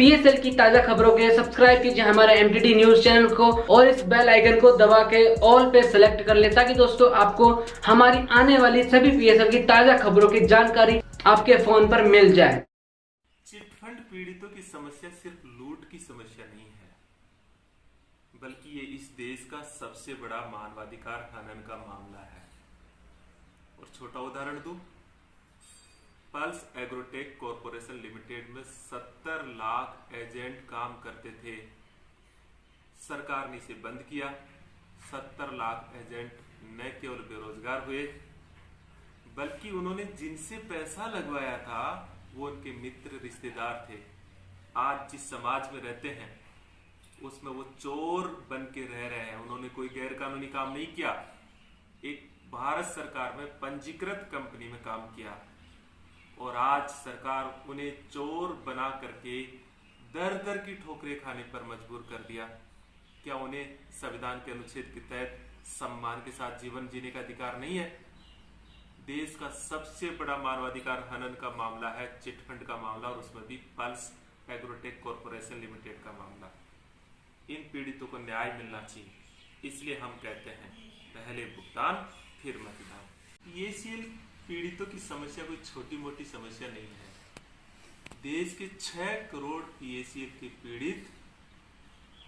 PSL की ताजा खबरों के सब्सक्राइब कीजिए हमारे एमटीडी न्यूज चैनल को और इस बेल आइकन को दबा के ऑल पे सेलेक्ट कर ले, ताकि दोस्तों आपको हमारी आने वाली सभी पीएसएल की ताजा खबरों की जानकारी आपके फोन पर मिल जाए। चिटफंड पीड़ितों की समस्या सिर्फ लूट की समस्या नहीं है, बल्कि ये इस देश का सबसे बड़ा मानवाधिकार हनन का मामला है। और छोटा उदाहरण दूं, पल्स एग्रोटेक कॉरपोरेशन लिमिटेड में 70 लाख एजेंट काम करते थे। सरकार ने इसे बंद किया। 70 लाख एजेंट न केवल बेरोजगार हुए, बल्कि उन्होंने जिनसे पैसा लगवाया था वो उनके मित्र रिश्तेदार थे। आज जिस समाज में रहते हैं उसमें वो चोर बन के रह रहे हैं। उन्होंने कोई गैर कानूनी काम नहीं किया, एक भारत सरकार में पंजीकृत कंपनी में काम किया, और आज सरकार उन्हें चोर बना करके दर दर की ठोकरें खाने पर मजबूर कर दिया। क्या उन्हें संविधान के अनुच्छेद के तहत सम्मान के साथ जीवन जीने का अधिकार नहीं है? देश का सबसे बड़ा मानवाधिकार हनन का मामला है चिटफंड का मामला, और उसमें भी पल्स एग्रोटेक कॉरपोरेशन लिमिटेड का मामला। इन पीड़ितों को न्याय मिलना चाहिए, इसलिए हम कहते हैं पहले भुगतान फिर मतदान। पीएसीएल पीड़ितों की समस्या कोई छोटी मोटी समस्या नहीं है। देश के 6 करोड़ पीएसीएल के पीड़ित,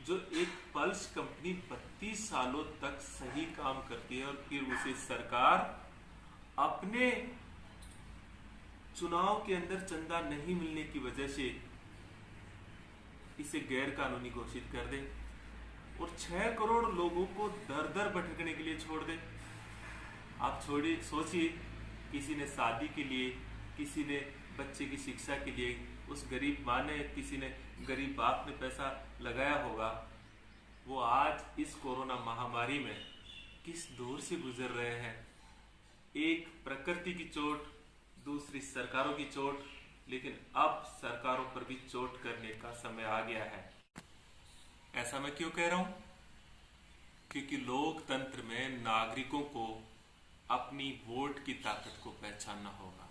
जो एक पल्स कंपनी 32 सालों तक सही काम करती है और फिर उसे सरकार अपने चुनाव के अंदर चंदा नहीं मिलने की वजह से इसे गैर कानूनी घोषित कर दे और 6 करोड़ लोगों को दर दर भटकने के लिए छोड़ दे। आप छोड़िए, सोचिए, किसी ने शादी के लिए, किसी ने बच्चे की शिक्षा के लिए, उस गरीब माँ ने, किसी ने गरीब बाप ने पैसा लगाया होगा, वो आज इस कोरोना महामारी में किस दौर से गुजर रहे हैं। एक प्रकृति की चोट, दूसरी सरकारों की चोट, लेकिन अब सरकारों पर भी चोट करने का समय आ गया है। ऐसा मैं क्यों कह रहा हूं? क्योंकि लोकतंत्र में नागरिकों को अपनी वोट की ताकत को पहचानना होगा।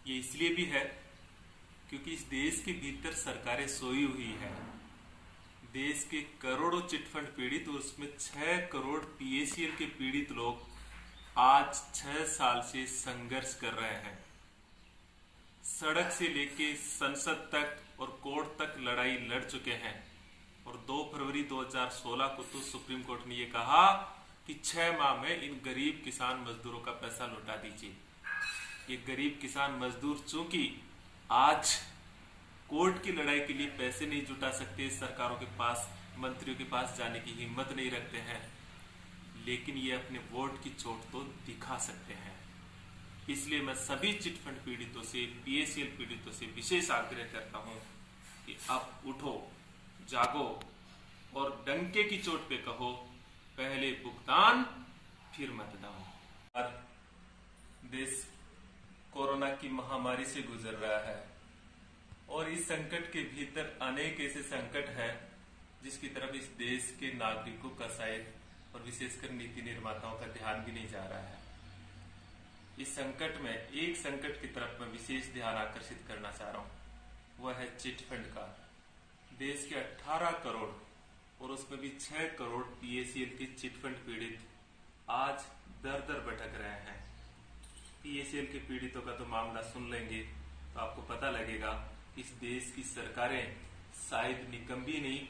ये इसलिए भी है क्योंकि इस देश के भीतर सरकारें सोई हुई है। देश के करोड़ों चिटफंड पीड़ित, उसमें 6 करोड़ पीएसीएल के पीड़ित लोग आज 6 साल से संघर्ष कर रहे हैं। सड़क से लेके संसद तक और कोर्ट तक लड़ाई लड़ चुके हैं, और 2 फरवरी 2016 को तो सुप्रीम कोर्ट ने यह कहा कि 6 माह में इन गरीब किसान मजदूरों का पैसा लौटा दीजिए। ये गरीब किसान मजदूर चूंकि आज कोर्ट की लड़ाई के लिए पैसे नहीं जुटा सकते, सरकारों के पास, मंत्रियों के पास जाने की हिम्मत नहीं रखते हैं, लेकिन ये अपने वोट की चोट तो दिखा सकते हैं। इसलिए मैं सभी चिटफंड पीड़ितों से, पीएसीएल पीड़ितों से विशेष आग्रह करता हूं कि अब उठो, जागो और डंके की चोट पे कहो पहले भुगतान फिर मतदान। देश कोरोना की महामारी से गुजर रहा है, और इस संकट के भीतर अनेक ऐसे संकट हैं जिसकी तरफ इस देश के नागरिकों का शायद और विशेषकर नीति निर्माताओं का ध्यान भी नहीं जा रहा है। इस संकट में एक संकट की तरफ मैं विशेष ध्यान आकर्षित करना चाह रहा हूं, वह है चिटफंड का। देश के 18 करोड़ और उसमें भी 6 करोड़ पीएसीएल के चिटफंड पीड़ित आज दर दर भटक रहे हैं। पीएसीएल के पीड़ितों का तो मामला सुन लेंगे तो आपको पता लगेगा इस देश की सरकारें शायद निकम्मी नहीं,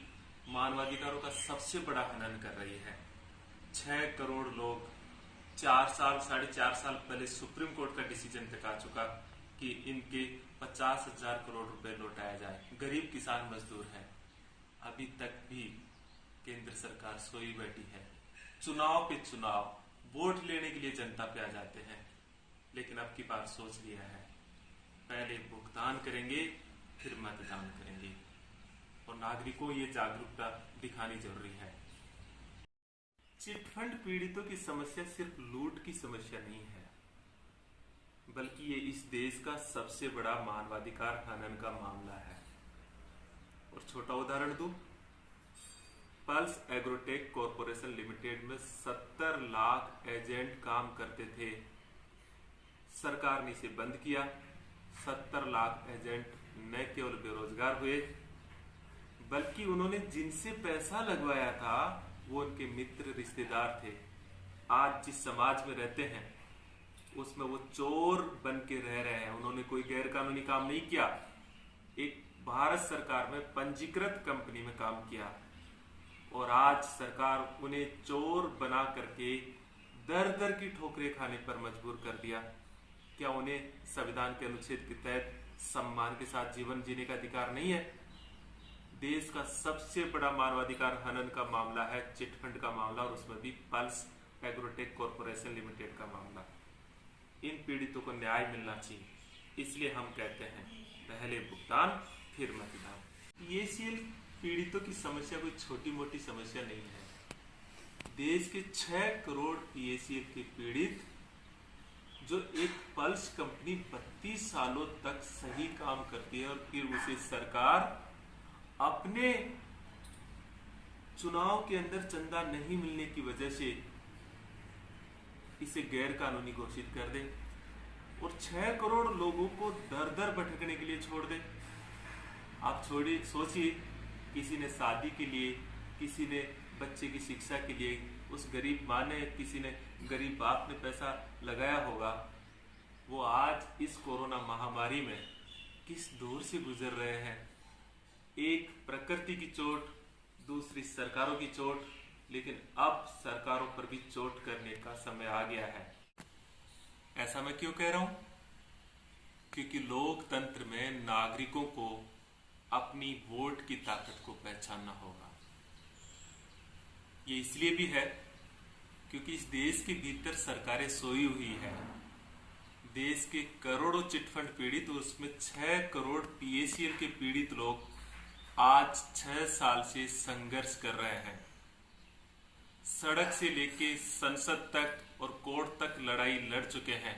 मानवाधिकारों का सबसे बड़ा हनन कर रही है। 6 करोड़ लोग 4 साल, 4.5 साल पहले सुप्रीम कोर्ट का डिसीजन तक आ चुका कि इनके 50,000 करोड़ रुपए लौटाया जाए। गरीब किसान मजदूर हैं, अभी तक भी केंद्र सरकार सोई बैठी है। चुनाव पे चुनाव, वोट लेने के लिए जनता पे आ जाते हैं, लेकिन अब की बात सोच लिया है, पहले भुगतान करेंगे फिर मतदान करेंगे, और नागरिकों ये जागरूकता दिखानी जरूरी है। चिटफंड पीड़ितों की समस्या सिर्फ लूट की समस्या नहीं है, बल्कि ये इस देश का सबसे बड़ा मानवाधिकार हनन का मामला है। और छोटा उदाहरण दूं, पल्स एग्रोटेक कॉरपोरेशन लिमिटेड में 70 लाख एजेंट काम करते थे। सरकार ने इसे बंद किया। 70 लाख एजेंट न केवल बेरोजगार हुए, बल्कि उन्होंने जिनसे पैसा लगवाया था वो उनके मित्र रिश्तेदार थे। आज जिस समाज में रहते हैं उसमें वो चोर बन के रह रहे हैं। उन्होंने कोई गैर कानूनी काम नहीं किया, एक भारत सरकार में पंजीकृत कंपनी में काम किया और आज सरकार उन्हें चोर बना करके दर दर की ठोकरें खाने पर मजबूर कर दिया। क्या उन्हें संविधान के अनुच्छेद के तहत सम्मान के साथ जीवन जीने का अधिकार नहीं है? देश का सबसे बड़ा मानवाधिकार हनन का मामला है चिटफंड का मामला, और उसमें भी पल्स एग्रोटेक कॉर्पोरेशन लिमिटेड का मामला। इन पीड़ितों को न्याय मिलना चाहिए, इसलिए हम कहते हैं पहले भुगतान फिर मतदान। पीएसीएल पीड़ितों की समस्या कोई छोटी मोटी समस्या नहीं है। देश के 6 करोड़ पीएसीएल के पीड़ित, जो एक पल्स कंपनी 32 सालों तक सही काम करती है और फिर उसे सरकार अपने चुनाव के अंदर चंदा नहीं मिलने की वजह से इसे गैर कानूनी घोषित कर दे और 6 करोड़ लोगों को दर दर भटकने के लिए छोड़ दे। आप छोड़िए, सोचिए, किसी ने शादी के लिए, किसी ने बच्चे की शिक्षा के लिए, उस गरीब माँ ने, किसी ने गरीब बाप ने पैसा लगाया होगा, वो आज इस कोरोना महामारी में किस दौर से गुजर रहे हैं। एक प्रकृति की चोट, दूसरी सरकारों की चोट, लेकिन अब सरकारों पर भी चोट करने का समय आ गया है। ऐसा मैं क्यों कह रहा हूं? क्योंकि लोकतंत्र में नागरिकों को अपनी वोट की ताकत को पहचानना होगा। ये इसलिए भी है क्योंकि इस देश के भीतर सरकारें सोई हुई है। देश के करोड़ों चिटफंड पीड़ित, उसमें 6 करोड़ पीएसीएल के पीड़ित लोग आज 6 साल से संघर्ष कर रहे हैं। सड़क से लेके संसद तक और कोर्ट तक लड़ाई लड़ चुके हैं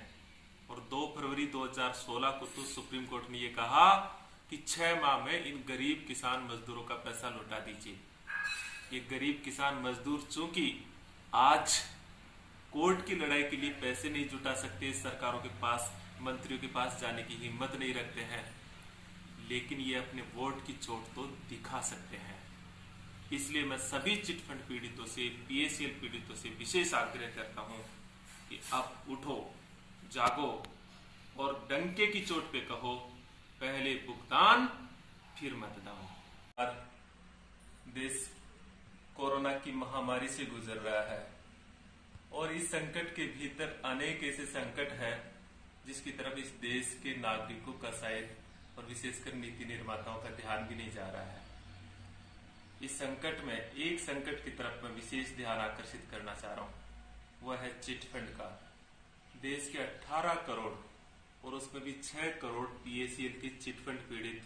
और 2 फरवरी 2016 को तो सुप्रीम कोर्ट ने ये कहा कि 6 माह में इन गरीब किसान मजदूरों का पैसा लौटा दीजिए। ये गरीब किसान मजदूर चूंकि आज कोर्ट की लड़ाई के लिए पैसे नहीं जुटा सकते, सरकारों के पास, मंत्रियों के पास जाने की हिम्मत नहीं रखते हैं, लेकिन ये अपने वोट की चोट तो दिखा सकते हैं। इसलिए मैं सभी चिटफंड पीड़ितों से, पीएसीएल पीड़ितों से विशेष आग्रह करता हूं कि अब उठो, जागो और डंके की चोट पे कहो पहले भुगतान फिर मतदान। देश कोरोना की महामारी से गुजर रहा है और इस संकट के भीतर अनेक ऐसे संकट हैं जिसकी तरफ इस देश के नागरिकों का शायद और विशेषकर नीति निर्माताओं का ध्यान भी नहीं जा रहा है। इस संकट में एक संकट की तरफ मैं विशेष ध्यान आकर्षित करना चाह रहा हूं, वह है चिटफंड का। देश के 18 करोड़ और उसमें भी 6 करोड़ पीएसीएल के चिटफंड पीड़ित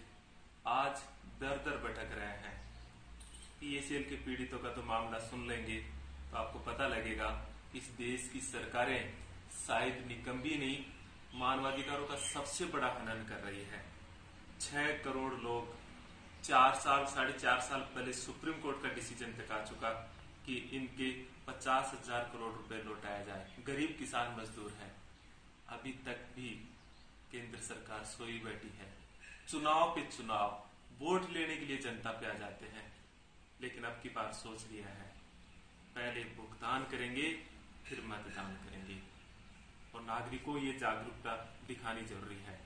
आज दर दर भटक रहे हैं। पीएसीएल के पीड़ितों का तो मामला सुन लेंगे तो आपको पता लगेगा इस देश की सरकारें शायद निकम्मी नहीं, मानवाधिकारों का सबसे बड़ा हनन कर रही है। 6 करोड़ लोग 4 साल, 4.5 साल पहले सुप्रीम कोर्ट का डिसीजन तक आ चुका कि इनके 50,000 करोड़ रुपए लौटाया जाए। गरीब किसान मजदूर हैं, अभी तक भी केंद्र सरकार सोई बैठी है। चुनाव पे चुनाव, वोट लेने के लिए जनता पे आ जाते हैं, लेकिन अब की बार सोच लिया है पहले भुगतान करेंगे फिर मतदान करेंगे और नागरिकों ये जागरूकता दिखानी जरूरी है।